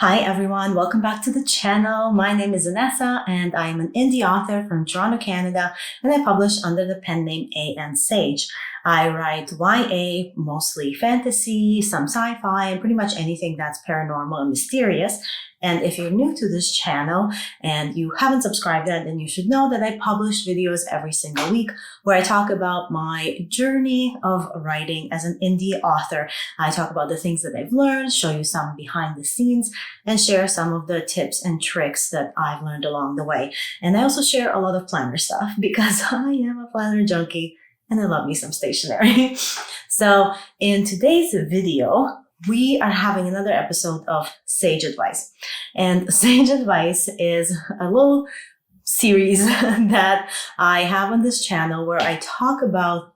Hi everyone, welcome back to the channel. My name is Vanessa and I am an indie author from Toronto, Canada, and I publish under the pen name A.N. Sage. I write YA, mostly fantasy, some sci-fi, and pretty much anything that's paranormal and mysterious. And if you're new to this channel and you haven't subscribed yet, then you should know that I publish videos every single week where I talk about my journey of writing as an indie author. I talk about the things that I've learned, show you some behind the scenes, and share some of the tips and tricks that I've learned along the way. And I also share a lot of planner stuff because I am a planner junkie and I love me some stationery. So in today's video, we are having another episode of Sage Advice. And Sage Advice is a little series that I have on this channel where I talk about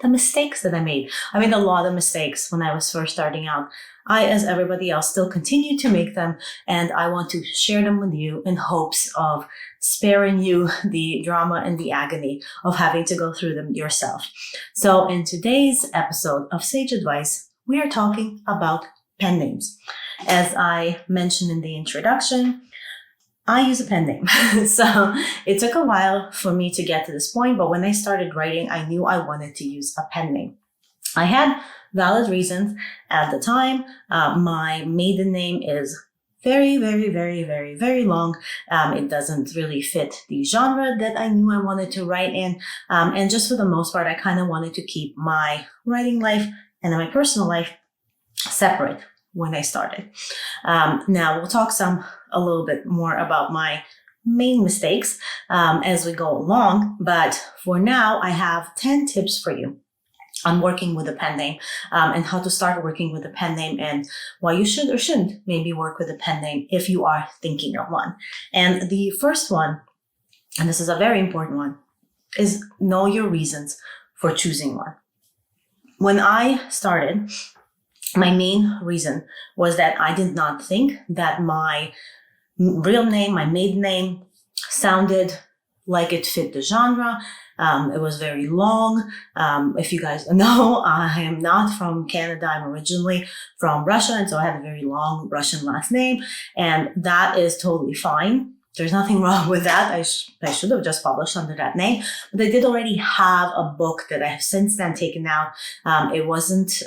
the mistakes that I made. I made a lot of mistakes when I was first starting out. I, as everybody else, still continue to make them, and I want to share them with you in hopes of sparing you the drama and the agony of having to go through them yourself. So in today's episode of Sage Advice, we are talking about pen names. As I mentioned in the introduction, I use a pen name. So it took a while for me to get to this point, but when I started writing, I knew I wanted to use a pen name. I had valid reasons at the time. My maiden name is very long. It doesn't really fit the genre that I knew I wanted to write in. And just for the most part, I kind of wanted to keep my writing life and my personal life separate when I started. Now we'll talk a little bit more about my main mistakes as we go along. But for now, I have 10 tips for you on working with a pen name and how to start working with a pen name and why you should or shouldn't maybe work with a pen name if you are thinking of one. And the first one, and this is a very important one, is know your reasons for choosing one. When I started, my main reason was that I did not think that my real name, my maiden name, sounded like it fit the genre. It was very long. If you guys know, I am not from Canada. I'm originally from Russia, and so I have a very long Russian last name, and that is totally fine. There's nothing wrong with that. I should have just published under that name, but I did already have a book that I have since then taken out. It wasn't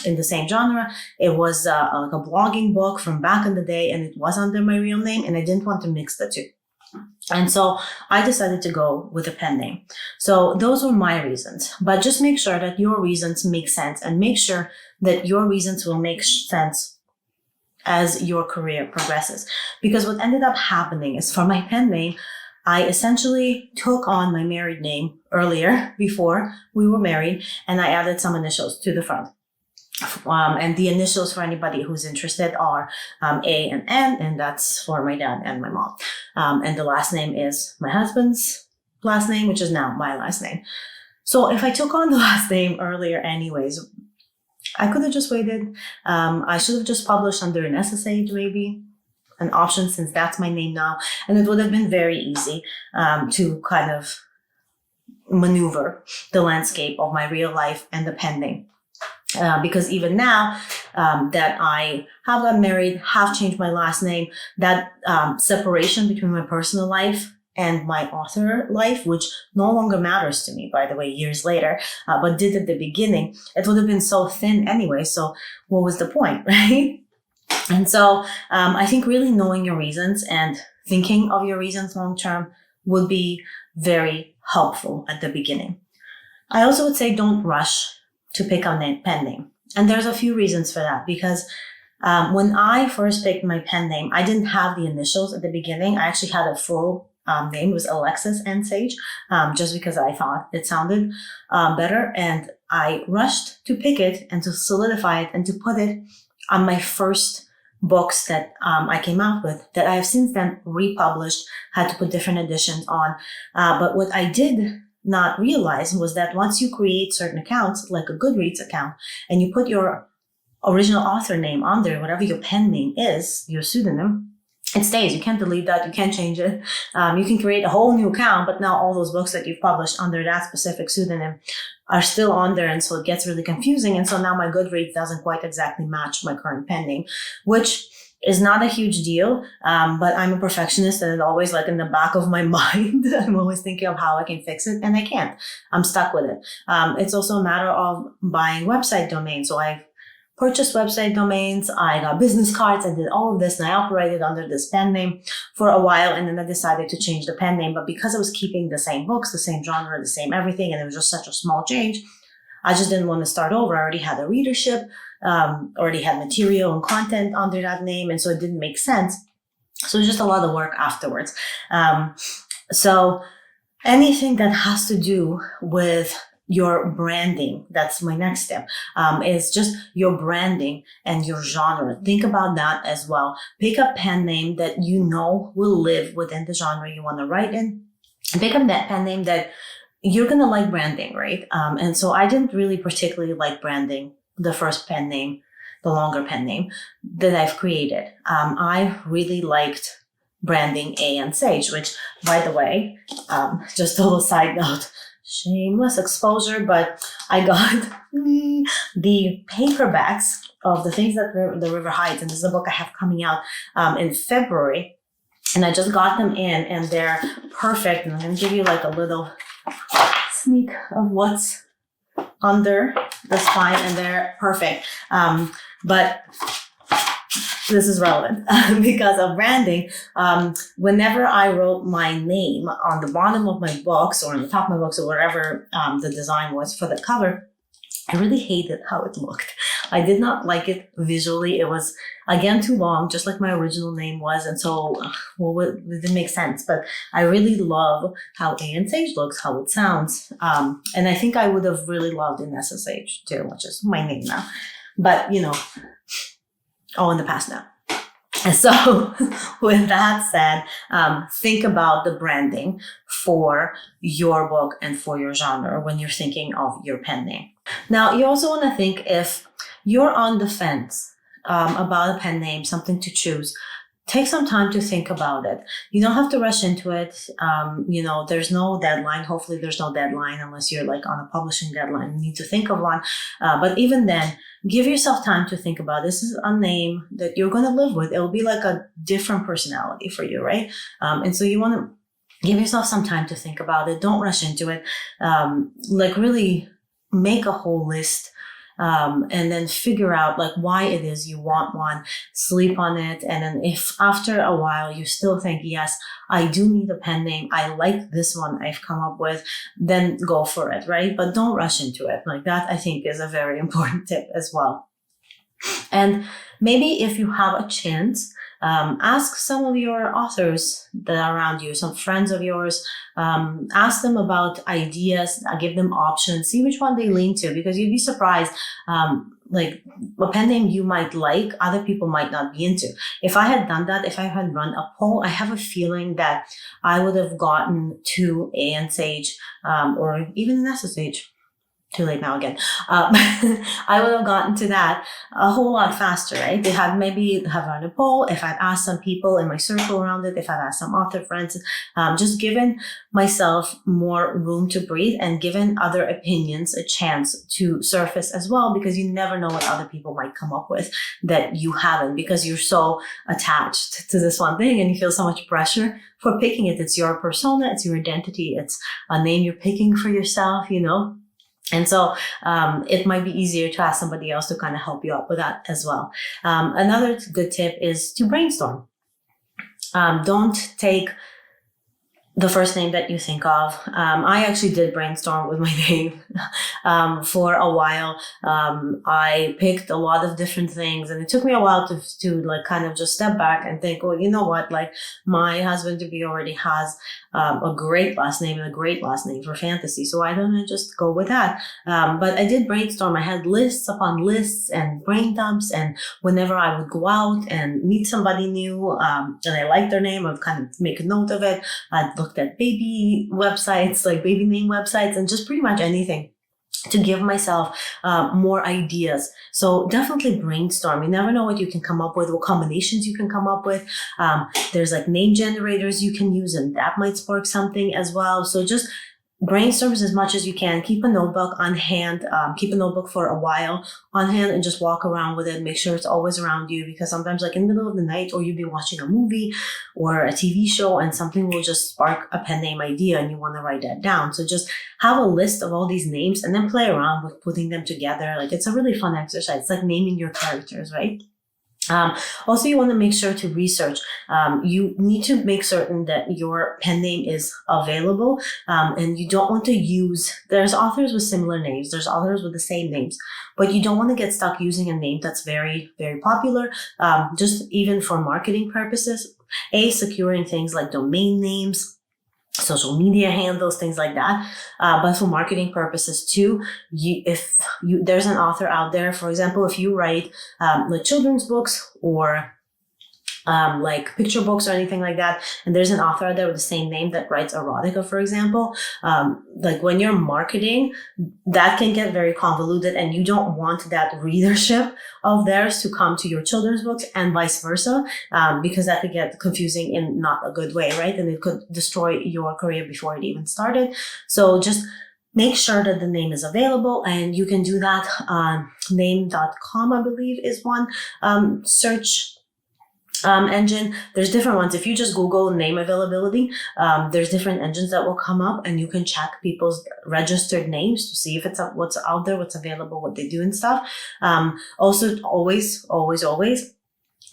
in the same genre. It was like a blogging book from back in the day, and it was under my real name, and I didn't want to mix the two. And so I decided to go with a pen name. So those were my reasons, but just make sure that your reasons make sense and make sure that your reasons will make sense as your career progresses. Because what ended up happening is for my pen name, I essentially took on my married name earlier before we were married, and I added some initials to the front. And the initials for anybody who's interested are A and N, and that's for my dad and my mom. And the last name is my husband's last name, which is now my last name. So if I took on the last name earlier anyways, I could have just waited. I should have just published under an SSH maybe, an option since that's my name now. And it would have been very easy to kind of maneuver the landscape of my real life and the pen name. Because even now that I have gotten married, have changed my last name, that separation between my personal life and my author life, which no longer matters to me, by the way, years later, but did at the beginning, it would have been so thin anyway. So what was the point, right? And so I think really knowing your reasons and thinking of your reasons long term would be very helpful at the beginning. I also would say don't rush to pick a pen name. And there's a few reasons for that, because when I first picked my pen name, I didn't have the initials at the beginning. I actually had a full name. It was Alexis N. Sage, just because I thought it sounded better. And I rushed to pick it and to solidify it and to put it on my first books that I came out with, that I have since then republished, had to put different editions on. But what I did not realize was that once you create certain accounts, like a Goodreads account, and you put your original author name on there, whatever your pen name is, your pseudonym, it stays. You can't delete that. You can't change it. You can create a whole new account, but now all those books that you've published under that specific pseudonym are still on there. And so it gets really confusing. And so now my Goodreads doesn't quite exactly match my current pen name, which is not a huge deal, but I'm a perfectionist, and it's always like in the back of my mind. I'm always thinking of how I can fix it, and I can't. I'm stuck with it. It's also a matter of buying website domains. So I purchased website domains, I got business cards, I did all of this, and I operated under this pen name for a while, and then I decided to change the pen name. But because I was keeping the same books, the same genre, the same everything, and it was just such a small change, I just didn't want to start over. I already had a readership, already had material and content under that name, and so it didn't make sense. So it was just a lot of work afterwards. So anything that has to do with your branding, that's my next step, is just your branding and your genre. Think about that as well. Pick a pen name that you know will live within the genre you want to write in. Pick up that pen name that you're going to like branding, right? And so I didn't really particularly like branding the first pen name, the longer pen name that I've created. I really liked branding A and Sage, which, by the way, just a little side note, shameless exposure, but I got the paperbacks of The Things That the River Hides, and this is a book I have coming out in February, and I just got them in, and they're perfect. And I'm going to give you like a little sneak of what's under the spine, and they're perfect. But this is relevant because of branding. Whenever I wrote my name on the bottom of my books or on the top of my books or wherever the design was for the cover, I really hated how it looked. I did not like it visually. It was, again, too long, just like my original name was. And so, it didn't make sense. But I really love how A and Sage looks, how it sounds. And I think I would have really loved in SSH too, which is my name now. But, all in the past now. And so with that said, think about the branding for your book and for your genre when you're thinking of your pen name. Now, you also want to think, if you're on the fence about a pen name, something to choose, take some time to think about it. You don't have to rush into it. There's no deadline. Hopefully there's no deadline unless you're like on a publishing deadline. You need to think of one. But even then, give yourself time to think about it. This is a name that you're going to live with. It'll be like a different personality for you, right? And so you want to give yourself some time to think about it. Don't rush into it. Really make a whole list. And then figure out like why it is you want one, sleep on it. And then if after a while you still think, yes, I do need a pen name, I like this one I've come up with, then go for it, right? But don't rush into it. Like that, I think, is a very important tip as well. And maybe if you have a chance, ask some of your authors that are around you, some friends of yours, ask them about ideas, give them options, see which one they lean to, because you'd be surprised, like a pen name you might like, other people might not be into. If I had done that, if I had run a poll, I have a feeling that I would have gotten to A and Sage, or even an SSH. Too late now again. I would have gotten to that a whole lot faster, right? They had maybe have run a poll. If I'd asked some people in my circle around it, if I'd asked some author friends, just given myself more room to breathe and given other opinions a chance to surface as well, because you never know what other people might come up with that you haven't, because you're so attached to this one thing and you feel so much pressure for picking it. It's your persona, it's your identity, it's a name you're picking for yourself, And so it might be easier to ask somebody else to kind of help you out with that as well. Another good tip is to brainstorm. Don't take the first name that you think of. I actually did brainstorm with my name for a while. I picked a lot of different things, and it took me a while to like kind of just step back and think, well, you know what? Like my husband-to-be already has a great last name and a great last name for fantasy, so why don't I just go with that? But I did brainstorm. I had lists upon lists and brain dumps, and whenever I would go out and meet somebody new and I liked their name, I'd kind of make a note of it. I'd looked at baby websites, like baby name websites, and just pretty much anything to give myself more ideas. So definitely brainstorm. You never know what you can come up with, what combinations you can come up with. There's like name generators you can use, and that might spark something as well. So just brainstorms as much as you can. Keep a notebook on hand. Keep a notebook for a while on hand and just walk around with it. Make sure it's always around you, because sometimes, like in the middle of the night, or you'll be watching a movie or a TV show and something will just spark a pen name idea and you want to write that down. So just have a list of all these names and then play around with putting them together. Like, it's a really fun exercise. It's like naming your characters, right? Also, you want to make sure to research. You need to make certain that your pen name is available, and you don't want to use, there's authors with similar names, there's authors with the same names, but you don't want to get stuck using a name that's very, very popular, just even for marketing purposes. Securing things like domain names, social media handles, things like that. But for marketing purposes too, if there's an author out there, for example, if you write like children's books or like picture books or anything like that, and there's an author out there with the same name that writes erotica, for example, like when you're marketing, that can get very convoluted, and you don't want that readership of theirs to come to your children's books and vice versa, because that could get confusing in not a good way, right? And it could destroy your career before it even started. So just make sure that the name is available, and you can do that on name.com, I believe, is one search engine. There's different ones. If you just Google name availability, there's different engines that will come up, and you can check people's registered names to see if it's what's out there, what's available, what they do and stuff. Also, always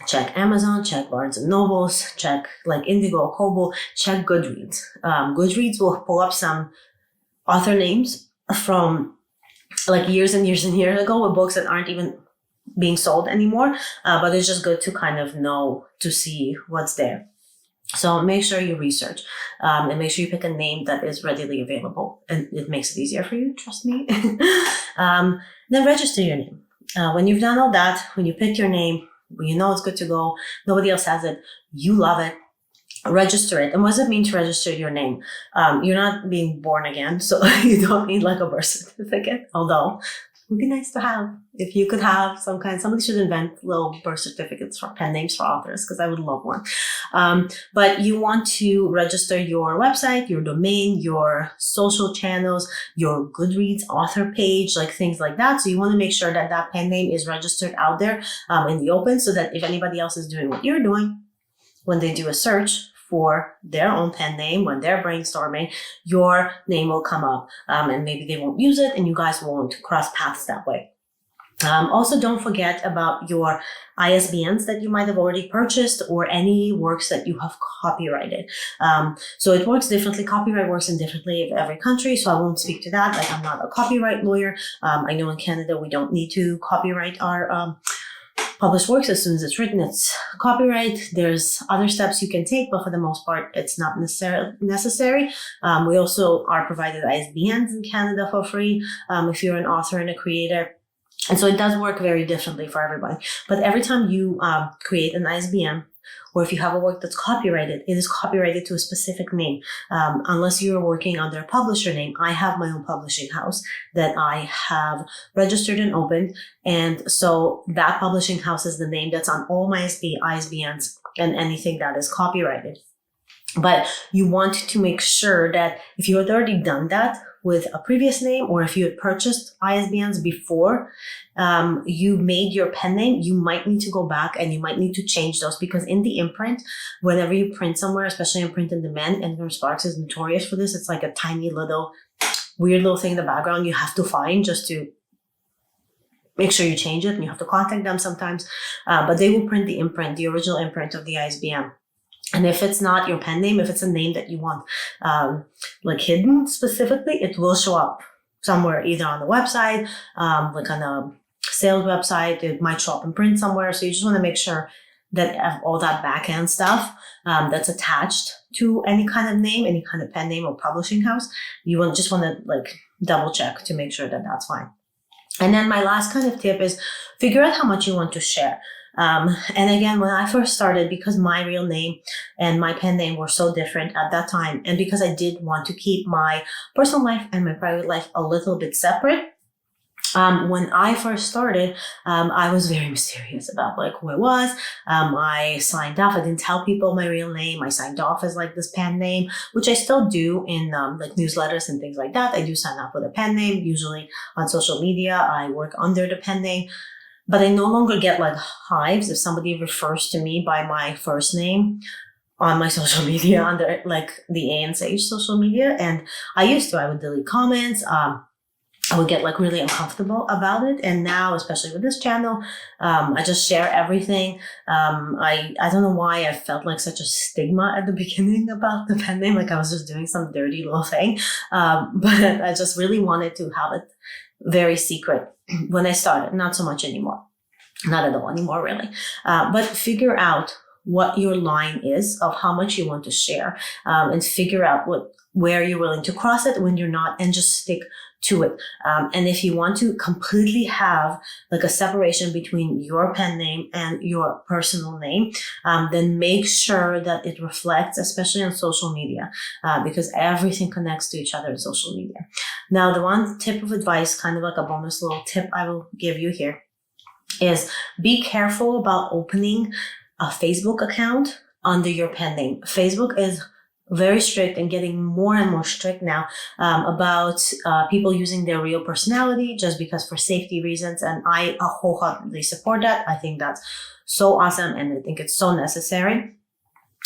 check Amazon, check Barnes and Nobles, check like Indigo, Kobo, check Goodreads. Goodreads will pull up some author names from like years and years and years ago with books that aren't even being sold anymore, but it's just good to kind of know, to see what's there. So make sure you research, and make sure you pick a name that is readily available, and it makes it easier for you, trust me. Then register your name. When you've done all that, when you pick your name, when you know it's good to go, nobody else has it, you love it, register it. And what does it mean to register your name? You're not being born again, so you don't need like a birth certificate, although would be nice to have. If you could have somebody should invent little birth certificates for pen names for authors, because I would love one. But you want to register your website, your domain, your social channels, your Goodreads author page, like things like that. So you want to make sure that that pen name is registered out there in the open, so that if anybody else is doing what you're doing, when they do a search for their own pen name, when they're brainstorming, your name will come up, and maybe they won't use it and you guys won't cross paths that way. Also, don't forget about your ISBNs that you might have already purchased, or any works that you have copyrighted. So it works differently. Copyright works in differently in every country, so I won't speak to that. Like, I'm not a copyright lawyer. I know in Canada we don't need to copyright our published works. As soon as it's written, it's copyright. There's other steps you can take, but for the most part, it's not necessary. We also are provided ISBN'S in Canada for free if you're an author and a creator. And so it does work very differently for everybody. But every time you create an ISBN, or if you have a work that's copyrighted, it is copyrighted to a specific name. Unless you're working under a publisher name, I have my own publishing house that I have registered and opened. And so that publishing house is the name that's on all my ISBNs and anything that is copyrighted. But you want to make sure that if you had already done that with a previous name, or if you had purchased ISBNs before you made your pen name, you might need to go back and you might need to change those, because in the imprint, whenever you print somewhere, especially in print on demand, and Sparks is notorious for this, it's like a tiny little weird little thing in the background you have to find just to make sure you change it, and you have to contact them sometimes, but they will print the imprint, the original imprint of the ISBN. And if it's not your pen name, if it's a name that you want like hidden specifically, it will show up somewhere, either on the website, like on a sales website. It might show up in print somewhere. So you just want to make sure that all that back-end stuff that's attached to any kind of name, any kind of pen name or publishing house, you just want to like double check to make sure that that's fine. And then my last kind of tip is figure out how much you want to share. And again, when I first started, because my real name and my pen name were so different at that time, and because I did want to keep my personal life and my private life a little bit separate, When I first started, I was very mysterious about like who I was. I signed off. I didn't tell people my real name. I signed off as like this pen name, which I still do in like newsletters and things like that. I do sign up with a pen name. Usually on social media, I work under the pen name, but I no longer get like hives if somebody refers to me by my first name on my social media under like the A&Sage social media. And I would delete comments. I would get like really uncomfortable about it. And now, especially with this channel, I just share everything. I don't know why I felt like such a stigma at the beginning about the pen name. Like I was just doing some dirty little thing. But I just really wanted to have it very secret when I started. Not so much anymore. Not at all anymore, really. But figure out what your line is of how much you want to share, and figure out where you're willing to cross it, when you're not, and just stick to it. And if you want to completely have like a separation between your pen name and your personal name, then make sure that it reflects, especially on social media, because everything connects to each other in social media. Now, the one tip of advice, kind of like a bonus little tip I will give you here, is be careful about opening a Facebook account under your pen name. Facebook is very strict and getting more and more strict now about people using their real personality just because for safety reasons. And I wholeheartedly support that. I think that's so awesome and I think it's so necessary.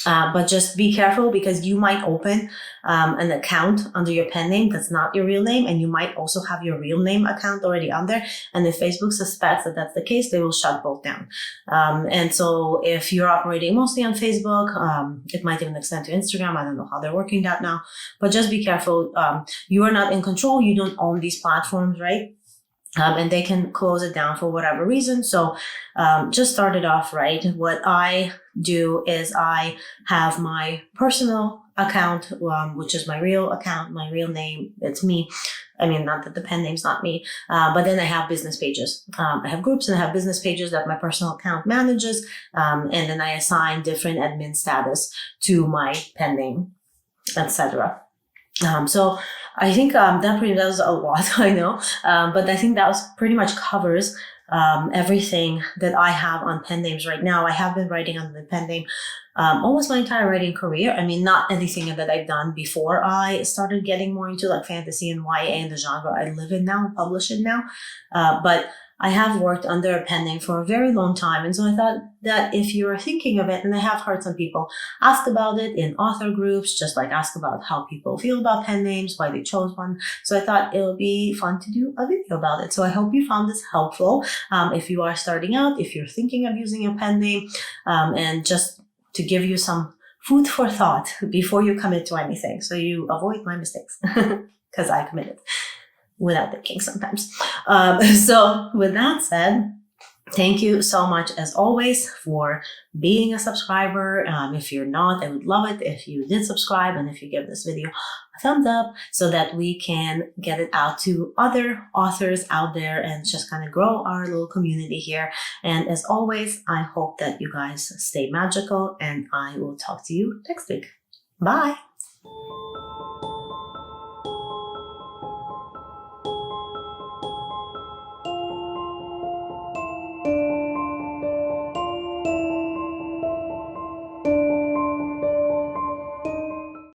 But just be careful because you might open an account under your pen name that's not your real name, and you might also have your real name account already on there. And if Facebook suspects that that's the case, they will shut both down. And so if you're operating mostly on Facebook, it might even extend to Instagram. I don't know how they're working that now, but just be careful. You are not in control. You don't own these platforms, right? And they can close it down for whatever reason. So just start it off right. What I do is I have my personal account, which is my real account, my real name. It's me. I mean, not that the pen name's not me, but then I have business pages. I have groups and I have business pages that my personal account manages. And then I assign different admin status to my pen name, etc. So I think that pretty does a lot, I know, but I think that was pretty much covers everything that I have on pen names right now. I have been writing under the pen name almost my entire writing career. I mean, not anything that I've done before I started getting more into like fantasy and YA and the genre I live in now, publish it now, but I have worked under a pen name for a very long time. And so I thought that if you're thinking of it, and I have heard some people ask about it in author groups, just like ask about how people feel about pen names, why they chose one. So I thought it would be fun to do a video about it. So I hope you found this helpful. If you are starting out, if you're thinking of using a pen name, and just to give you some food for thought before you commit to anything. So you avoid my mistakes because I committed without thinking sometimes. So with that said, thank you so much as always for being a subscriber. If you're not, I would love it if you did subscribe and if you give this video a thumbs up so that we can get it out to other authors out there and just kind of grow our little community here. And as always, I hope that you guys stay magical and I will talk to you next week. Bye.